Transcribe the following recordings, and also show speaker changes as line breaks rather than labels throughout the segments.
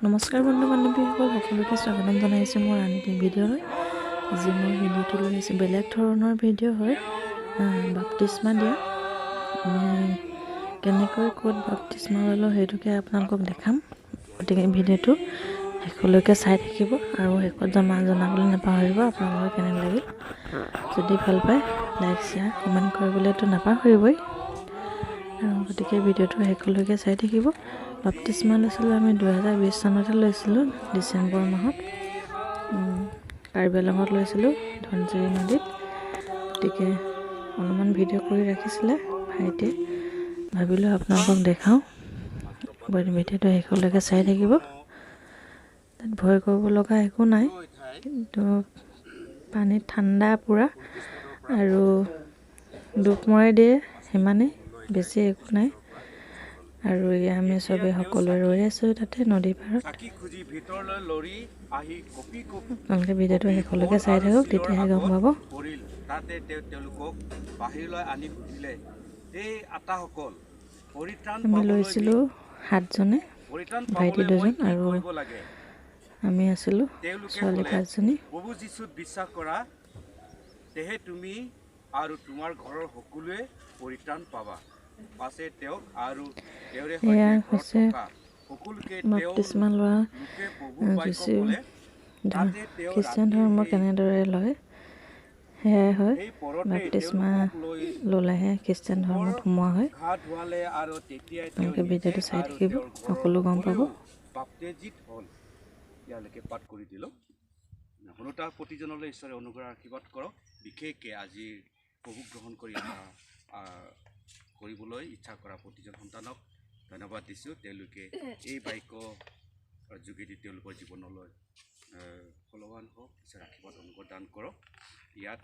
নমস্কাৰ বন্ধু বান্ধৱীসকল, সকলোকে স্বাগতম জনাইছোঁ মোৰ আন এটি ভিডিঅ'লৈ। আজি মই ভিডিঅ'টো লৈ আহিছোঁ বেলেগ ধৰণৰ ভিডিঅ' হয়, বাপ্তিস্মা দিয়া। আমি কেনেকৈ ক'ত বাপ্তিস্মা ল'লোঁ সেইটোকে আপোনালোকক দেখাম। গতিকে ভিডিঅ'টো শেষলৈকে চাই থাকিব আৰু শেষত জনাবলৈ নাপাহৰিব আপোনালোকৰ কেনে লাগিল। যদি ভাল পায় লাইক শ্বেয়াৰ কমেণ্ট কৰিবলৈতো নাপাহৰিবই। গতিকে ভিডিঅ'টো শেষলৈকে চাই থাকিব। বাপ্তিস্মা লৈছিলোঁ আমি 2020 চনতে লৈছিলোঁ, ডিচেম্বৰ মাহত কাৰ্বি আংলঙত লৈছিলোঁ, ধনশিৰি নদীত। গতিকে অলপমান ভিডিঅ' কৰি ৰাখিছিলে ভাইটিয়ে, ভাবিলোঁ আপোনালোকক দেখাওঁ। ভিডিঅ'টো শেষলৈকে চাই থাকিব। তাত ভয় কৰিব লগা একো নাই, কিন্তু পানীত ঠাণ্ডা পূৰা আৰু ডুব মৰাই দিয়ে সিমানেই, বেছি একো নাই। আৰু আমি চবেই সকলোৱে ৰৈ আছোঁ তাতে নদীৰ পাৰত। আপোনালোকে ভিডিঅ'টো শেষলৈকে চাই থাকক, তেতিয়াহে গম পাব। আমি লৈছিলোঁ 7জনে, ভাইটি 2জন আৰু আমি আছিলোঁ ছোৱালী 5জনী।
প্ৰভু যীশুত বিশ্বাস কৰা, তেহে তুমি আৰু তোমাৰ ঘৰৰ সকলোৱে পৰিত্ৰাণ পাবা। পাছে তেওঁক আৰু তেওঁৰে
এয়া হৈছে বাপ্তিস্মা লোৱা যিচু খ্ৰীষ্টান ধৰ্ম কেনেদৰে লয়, সেয়াই হয়। বাপ্তিস্মা ল'লেহে খ্ৰীষ্টান ধৰ্মত সোমোৱা হয়। আপোনালোকে ভিডিঅ'টো চাই থাকিব, সকলো গম পাব।
বাপ্তেজিত হ'ল ইয়ালৈকে পাঠ কৰি দিলোঁ। শুনোতা প্ৰতিজনলৈ ঈশ্বৰে অনুগ্ৰহ আশীৰ্বাদ কৰক। বিশেষকৈ আজিৰ প্ৰভু গ্ৰহণ কৰিবলৈ ইচ্ছা কৰা প্ৰতিজন সন্তানক ধন্যবাদ দিছোঁ। তেওঁলোকে এই বাক্যৰ যোগেদি তেওঁলোকৰ জীৱনলৈ ফলৱান হওক, ঈশ্বৰৰ আশীৰ্বাদ অনুগ্ৰহ দান কৰক। ইয়াত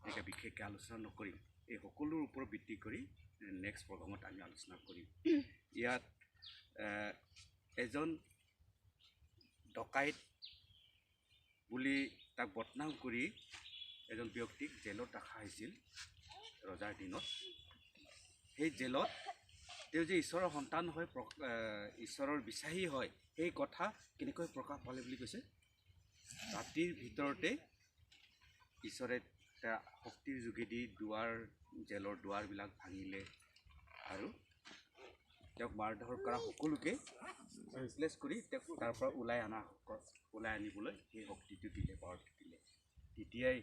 এনেকৈ বিশেষকৈ আলোচনা নকৰিম, এই সকলোৰ ওপৰত ভিত্তি কৰি নেক্সট প্ৰগ্ৰামত আমি আলোচনা কৰিম। ইয়াত এজন ডকাইত বুলি তাক বদনাম কৰি এজন ব্যক্তিক জেলত ৰখা হৈছিল ৰজাৰ দিনত। সেই জেলত তেওঁ যে ঈশ্বৰৰ সন্তান হয়, ঈশ্বৰৰ বিশ্বাসী হয়, সেই কথা কেনেকৈ প্ৰকাশ পালে বুলি কৈছে। ৰাতিৰ ভিতৰতে ঈশ্বৰে শক্তিৰ যোগেদি জেলৰ দুৱাৰবিলাক ভাঙিলে আৰু তেওঁক মাৰধৰ কৰা সকলোকে ৰিপ্লেচ কৰি তেওঁক তাৰ পৰা ওলাই আনিবলৈ সেই শক্তিটো দিলে, পাৱাৰটো দিলে। তেতিয়াই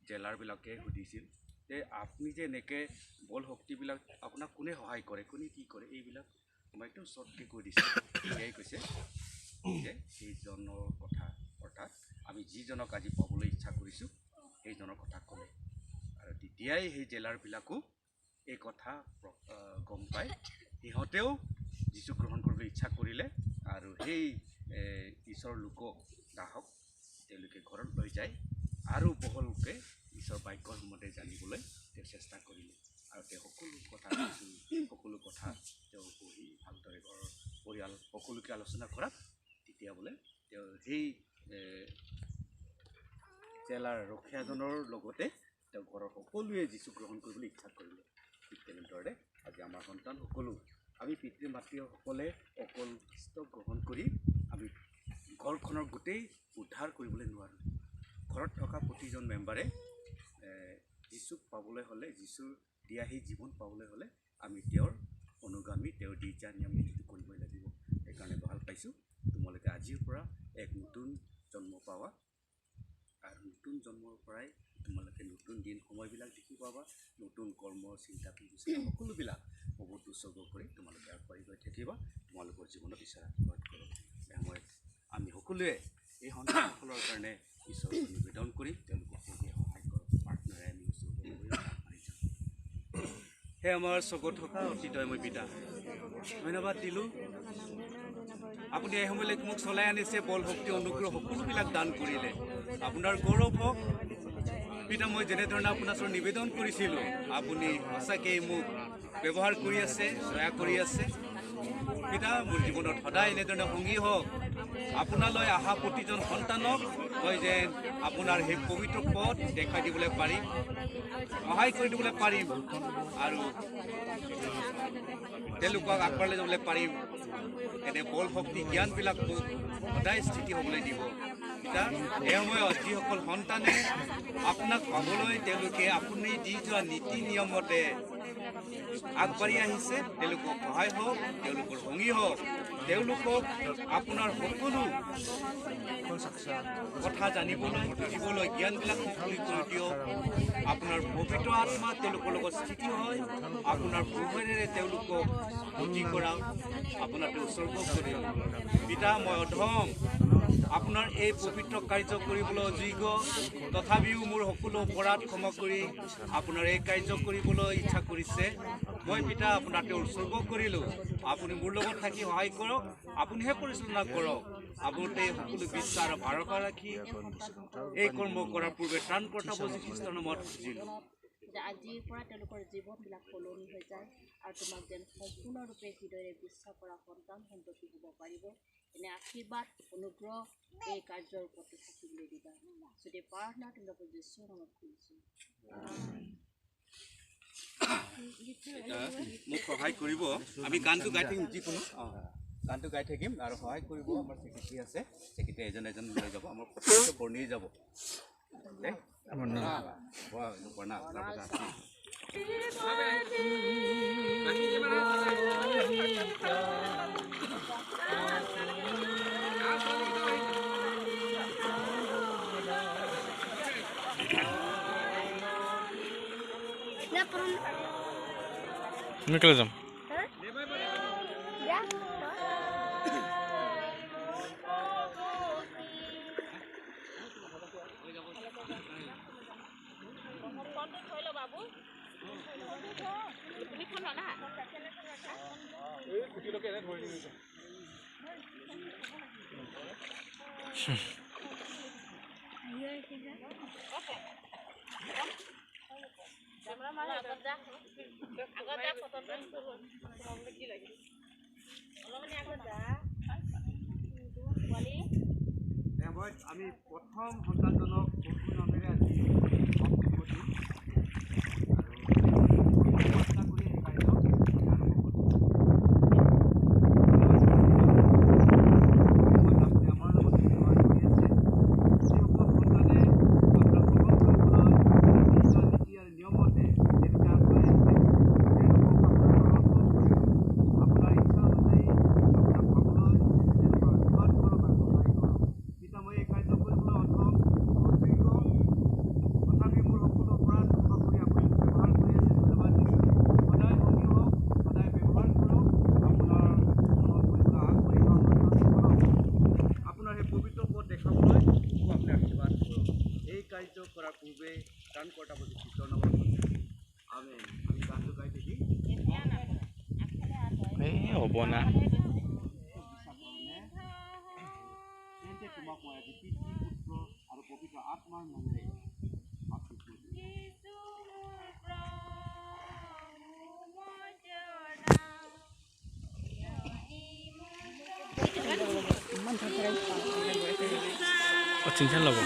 জেলাৰবিলাকে সুধিছিল যে আপুনি যে এনেকৈ বল শক্তিবিলাক আপোনাক কোনে সহায় কৰে, কোনে কি কৰে, এইবিলাক মই একদম শ্বৰ্টকৈ কৈ দিছোঁ। তেতিয়াই কৈছে যে সেইজনৰ কথা, অৰ্থাৎ আমি যিজনক আজি পাবলৈ ইচ্ছা কৰিছোঁ সেইজনৰ কথা ক'লে। আৰু তেতিয়াই সেই জেলাৰবিলাকো এই কথা গম পায়, সিহঁতেও যীচু গ্ৰহণ কৰিবলৈ ইচ্ছা কৰিলে আৰু সেই ঈশ্বৰৰ লোকক দাসক তেওঁলোকে ঘৰত লৈ যায় আৰু বহলকৈ ঈশ্বৰৰ বাক্যৰ সম্বন্ধে জানিবলৈ তেওঁ চেষ্টা কৰিলে। আৰু তেওঁ সকলো কথা তেওঁ পঢ়ি ভালদৰে ঘৰৰ পৰিয়াল সকলোকে আলোচনা কৰাত তেতিয়া বোলে তেওঁ সেই জেলাৰ ৰখীয়াজনৰ লগতে তেওঁ ঘৰৰ সকলোৱে যীচু গ্ৰহণ কৰিবলৈ ইচ্ছা কৰিলে। ঠিক তেনেদৰে আজি আমাৰ সন্তান সকলো আমি পিতৃ মাতৃসকলে অকল খ্ৰীষ্ট গ্ৰহণ কৰি আমি ঘৰখনৰ গোটেই উদ্ধাৰ কৰিবলৈ নোৱাৰোঁ। ঘৰত থকা প্ৰতিজন মেম্বাৰে যীচুক পাবলৈ হ'লে, যীচুৰ দিয়া সেই জীৱন পাবলৈ হ'লে আমি তেওঁৰ অনুগামী, তেওঁৰ দি জানি আমি সেইটো কৰিবই লাগিব। সেইকাৰণে ভাল পাইছোঁ তোমালোকে আজিৰ পৰা এক নতুন জন্ম পাবা আৰু নতুন জন্মৰ পৰাই তোমালোকে নতুন দিন সময়বিলাক দেখি পাবা, নতুন কৰ্ম চিন্তা সকলোবিলাক বহুত উৎসৰ্গ কৰি তোমালোকে আগবাঢ়ি গৈ থাকিবা। তোমালোকৰ জীৱনত ঈশ্বৰ আশীৰ্বাদ কৰক। সময়ত আমি সকলোৱে এই সন্তানসকলৰ কাৰণে ঈশ্বৰক নিবেদন কৰি তেওঁলোকক সহায় কৰক। প্ৰাৰ্থনাৰে আমি আগবাঢ়ি যাম। সেই আমাৰ চকুত থকা অতিদয়ময় পিতা, ধন্যবাদ দিলোঁ। আপুনি এই সময়লৈকে মোক চলাই আনিছে, বল শক্তি অনুগ্ৰহ সকলোবিলাক দান কৰিলে। আপোনাৰ গৌৰৱ হওক পিতা। মই যেনেধৰণে আপোনাৰ ওচৰত নিবেদন কৰিছিলোঁ, আপুনি সঁচাকৈ মোক ব্যৱহাৰ কৰি আছে, দয়া কৰি আছে পিতা। মোৰ জীৱনত সদায় এনেধৰণে সংগী হওক, আপোনালৈ অহা প্ৰতিজন সন্তানক মই যে আপোনাৰ সেই পবিত্ৰ পথ দেখাই দিবলৈ পাৰিম, সহায় কৰি দিবলৈ পাৰিম আৰু তেওঁলোকক আগবাঢ়ি যাবলৈ পাৰিম। এনে বল শক্তি জ্ঞানবিলাক মোক সদায় স্থিতি হ'বলৈ দিব। পিতা, এই সময়ত যিসকল সন্তানে আপোনাক পাবলৈ তেওঁলোকে আপুনি দি যোৱা নীতি নিয়মতে আগবাঢ়ি আহিছে, তেওঁলোকক সহায় হওক, তেওঁলোকৰ সংগী হওক, তেওঁলোকক আপোনাৰ সকলো কথা জানিবলৈ বুজিবলৈ জ্ঞানবিলাক মুকলি কৰি দিয়ক। আপোনাৰ পবিত্ৰ আত্মা তেওঁলোকৰ লগত স্থিতি হয়, আপোনাৰ পোহৰেৰে তেওঁলোকক বুদ্ধি কৰাওক, আপোনাৰ উৎসৰ্গ কৰি। পিতা, মই অধম, আপোনাৰ এই পবিত্ৰ কাৰ্য কৰিবলৈ অযোগ্য, তথাপিও মোৰ সকলো অপৰাধ ক্ষমা কৰি আপোনাৰ এই কাৰ্য কৰিবলৈ ইচ্ছা কৰিছে। মই পিতা আপোনাক উৎসৰ্গ কৰিলোঁ, আপুনি মোৰ লগত থাকি সহায় কৰক, আপুনিহে পৰিচালনা কৰক। আপোনালোকে সকলো বিশ্বাস আৰু ভৰসা ৰাখি এই কৰ্ম কৰাৰ পূৰ্বে ত্ৰাণকৰ্তা যীশু খ্ৰীষ্টৰ নামত খুজিলোঁ।
আজিৰ পৰা তেওঁলোকৰ জীৱনবিলাক সলনি হৈ যায় আৰু তোমাক যেন সম্পূৰ্ণৰূপে হৃদয়েৰে বিশ্বাস কৰা সন্তান সন্ততি হ'ব পাৰিব। এনে আশীৰ্বাদ অনুগ্ৰহ এই কাৰ্যৰ ওপৰত থাকিবলৈ দিবা। যদি প্ৰাৰ্থনা তোমালোকৰ যীশুৰ নামত খুজিছোঁ।
মোক সহায় কৰিব, আমি গানটো গাই থাকিম, যিকোনো গানটো গাই থাকিম আৰু সহায় কৰিব। আমাৰ ছেক্ৰেটাৰী আছে, ছেক্ৰেটাৰী এজন লৈ যাব, আমাৰ ফটো বৰ্ণি যাব।
निकल जाम
আমি প্ৰথম সন্তানজনক প্ৰভুৰ নামেৰে আজি কৰাৰ পূৰ্বে ত্ৰাণকৰ্তা যীশু খ্ৰীষ্টৰ নামত আমেন। আমি গানটো গাই থাকি
হ'ব না
তোমাক মই আজি পিতৃ পুত্ৰ আৰু পবিত্ৰ আত্মাৰ নামেৰে
চিন্তা ল'ব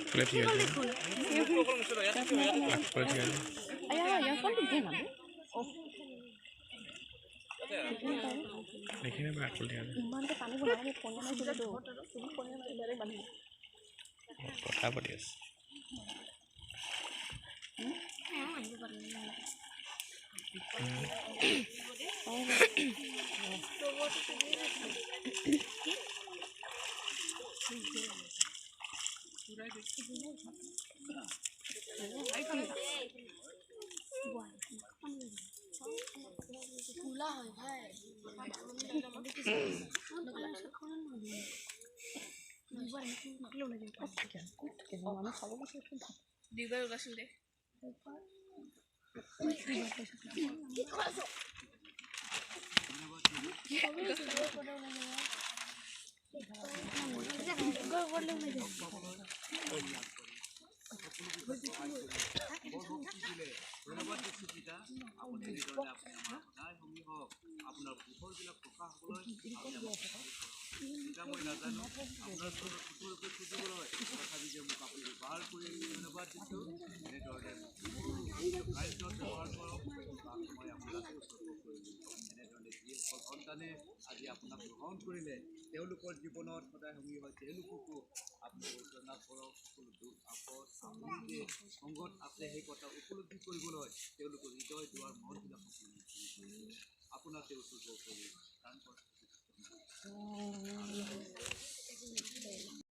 Boleh dia aja. Boleh dia aja. देखिए मैं आपको दिया पता पड़िया
সন্তানে আজি আপোনাক গ্ৰহণ কৰিলে তেওঁলোকৰ জীৱনত সদায় সংগী হয় তেওঁলোককো আপুনি পৰিচালনা কৰক সকলো দুখ আপদ আপুনি যে সংগত আছে সেই কথা উপলব্ধি কৰিবলৈ তেওঁলোকৰ হৃদয় দুৱাৰ মনবিলাক আপোনাৰ তেওঁ কৰি